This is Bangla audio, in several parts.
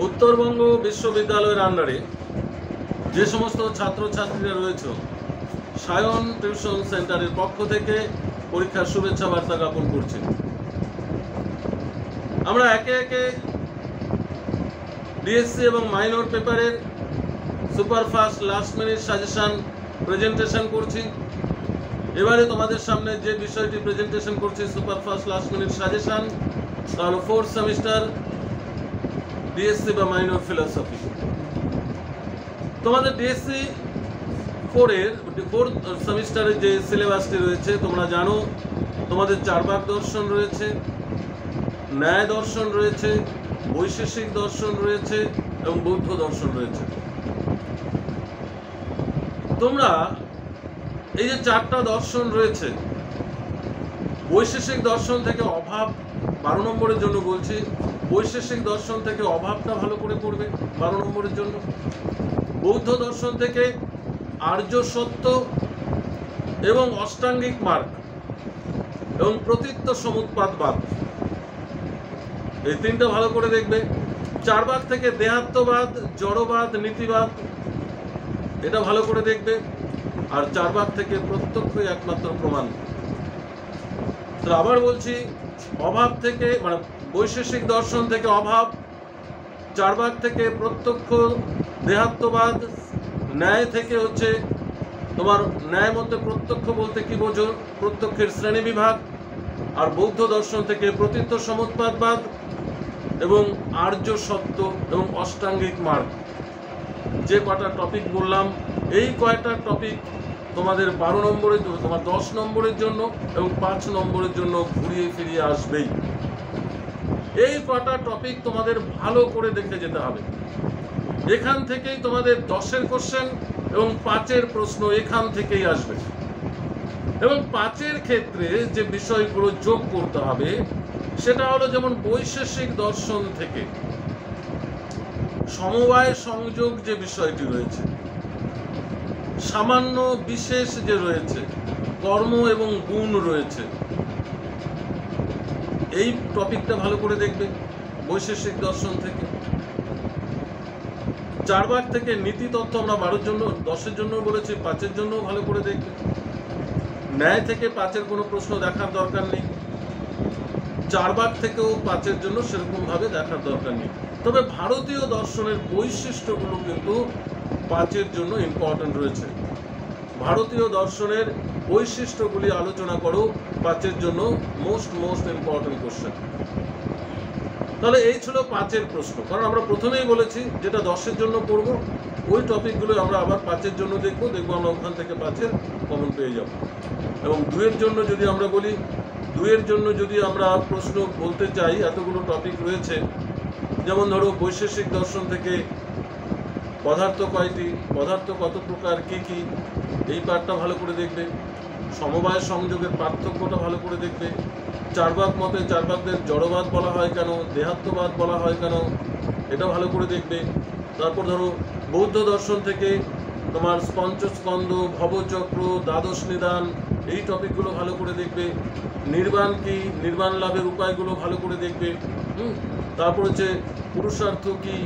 উত্তরবঙ্গ বিশ্ববিদ্যালয়ের আন্ডারে যে সমস্ত ছাত্রছাত্রীরা রয়েছে, সায়ন টিউশন সেন্টারের পক্ষ থেকে পরীক্ষার শুভেচ্ছা বার্তা জ্ঞাপন করছি। আমরা একে একে ডিএসসি এবং মাইনর পেপারের superfast last minute suggestion presentation করছি। এবারে তোমাদের সামনে যে বিষয়টি প্রেজেন্টেশন করছি সুপারফাস্ট লাস্ট মিনিট সাজেশন, তা হলো 4th সেমিস্টার ডিএসসি বা মাইনর ফিলোসফি। তোমাদের ডিএসসি 4th সেমিস্টারের যে সিলেবাসটি রয়েছে তোমরা জানো, তোমাদের 4 ভাগ দর্শন রয়েছে, ন্যায় দর্শন রয়েছে, বৈশেষিক দর্শন রয়েছে এবং বৌদ্ধ দর্শন রয়েছে। তোমরা এই যে 4টা দর্শন রয়েছে, বৈশেষিক দর্শন থেকে অভাব 12 নম্বরের জন্য বলছি, বৈশেষিক দর্শন থেকে অভাবটা ভালো করে পড়বে 12 নম্বরের জন্য। বৌদ্ধ দর্শন থেকে আর্য সত্য এবং অষ্টাঙ্গিক মার্গ এবং প্রতীত্ব সমুৎপাতবাদ, এই 3টা ভালো করে দেখবে। 4 ভাগ থেকে দেহাত্মবাদ, জড়বাদ, নীতিবাদ, এটা ভালো করে দেখবে। আর 4 ভাগ থেকে প্রত্যক্ষই একমাত্র প্রমাণ। তো আবার বলছি, অভাব থেকে মানে বৈশেষিক দর্শন থেকে অভাব, 4 ভাগ থেকে প্রত্যক্ষ দেহাত্মবাদ, ন্যায় থেকে হচ্ছে তোমার ন্যায় মতে প্রত্যক্ষ বলতে কি বোঝো, প্রত্যক্ষের শ্রেণী বিভাগ, আর বৌদ্ধ দর্শন থেকে প্রতীত্ব সমুৎপাতবাদ এবং আর্য সত্য এবং অষ্টাঙ্গিক মার্গ। যে কটা টপিক বললাম, এই কয়টা টপিক তোমাদের 12 নম্বরের জন্য, তোমার 10 নম্বরের জন্য এবং 5 নম্বরের জন্য ঘুরিয়ে ফিরিয়ে আসবেই। এই কটা টপিক তোমাদের ভালো করে দেখে যেতে হবে। এখান থেকেই তোমাদের 10-এর কোশ্চেন এবং 5-এর প্রশ্ন এখান থেকেই আসবে। এবং 5-এর ক্ষেত্রে যে বিষয়গুলো যোগ করতে হবে সেটা হলো, যেমন বৈশেষিক দর্শন থেকে সমবায় সংযোগ যে বিষয়টি রয়েছে, সামান্য বিশেষ যে রয়েছে, কর্ম এবং গুণ রয়েছে, এই টপিকটা ভালো করে দেখবে বৈশেষিক দর্শন থেকে। 4 ভাগ থেকে নীতি তত্ত্ব আমরা 12-এর জন্য, 10-এর জন্য বলেছি, 5-এর জন্য ভালো করে দেখবে। ন্যায় থেকে 5-এর কোনো প্রশ্ন দেখার দরকার নেই, 4 ভাগ থেকেও 5-এর জন্য সেরকম ভাবে দেখার দরকার নেই। তবে ভারতীয় দর্শনের বৈশিষ্ট্যগুলো কিন্তু 5-এর জন্য ইম্পর্টেন্ট রয়েছে। ভারতীয় দর্শনের বৈশিষ্ট্যগুলি আলোচনা করো, 5-এর জন্য মোস্ট ইম্পর্টেন্ট কোশ্চেন। তাহলে এই ছিল 5-এর প্রশ্ন। কারণ আমরা প্রথমেই বলেছি যেটা 10-এর জন্য পড়ব, ওই টপিকগুলো আমরা আবার 5-এর জন্য দেখবো আমরা ওখান থেকে 5-এর কমন পেয়ে যাব। এবং 2-এর জন্য যদি আমরা বলি, 2-এর জন্য যদি আমরা প্রশ্ন বলতে চাই, এতগুলো টপিক রয়েছে। যেমন ধরো বৈশেষিক দর্শন থেকে পদার্থ কয়টি, পদার্থ কত প্রকার, কি কি, এই পার্টটা ভালো করে দেখবে। সমবায় সংযোগের পার্থক্যটা ভালো করে দেখবে। 4 ভাগ মতে 4 ভাগদের জড়বাদ বলা হয় কেন, দেহাত্মবাদ বলা হয় কেন, এটা ভালো করে দেখবে। তারপর ধরো বৌদ্ধ দর্শন থেকে তোমার পঞ্চস্কন্ধ, ভবচক্র, দ্বাদশ নিদান, এই টপিকগুলো ভালো করে দেখবে। নির্বাণ কি, নির্বাণ লাভের উপায়গুলো ভালো করে দেখবে। তারপর হচ্ছে পুরুষার্থ কি,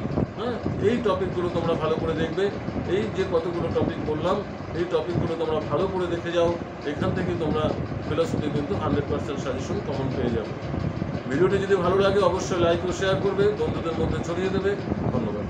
এই টপিকগুলো তোমরা ভালো করে দেখবে। এই যে কতগুলো টপিক বললাম, এই টপিকগুলো তোমরা ভালো করে দেখে যাও। এখান থেকে তোমরা ফিলোসফি কিন্তু 100% সাজেশন কমন পেয়ে যাবে। ভিডিওটি যদি ভালো লাগে অবশ্যই লাইক ও শেয়ার করবে, বন্ধুদের মধ্যে ছড়িয়ে দেবে। ধন্যবাদ।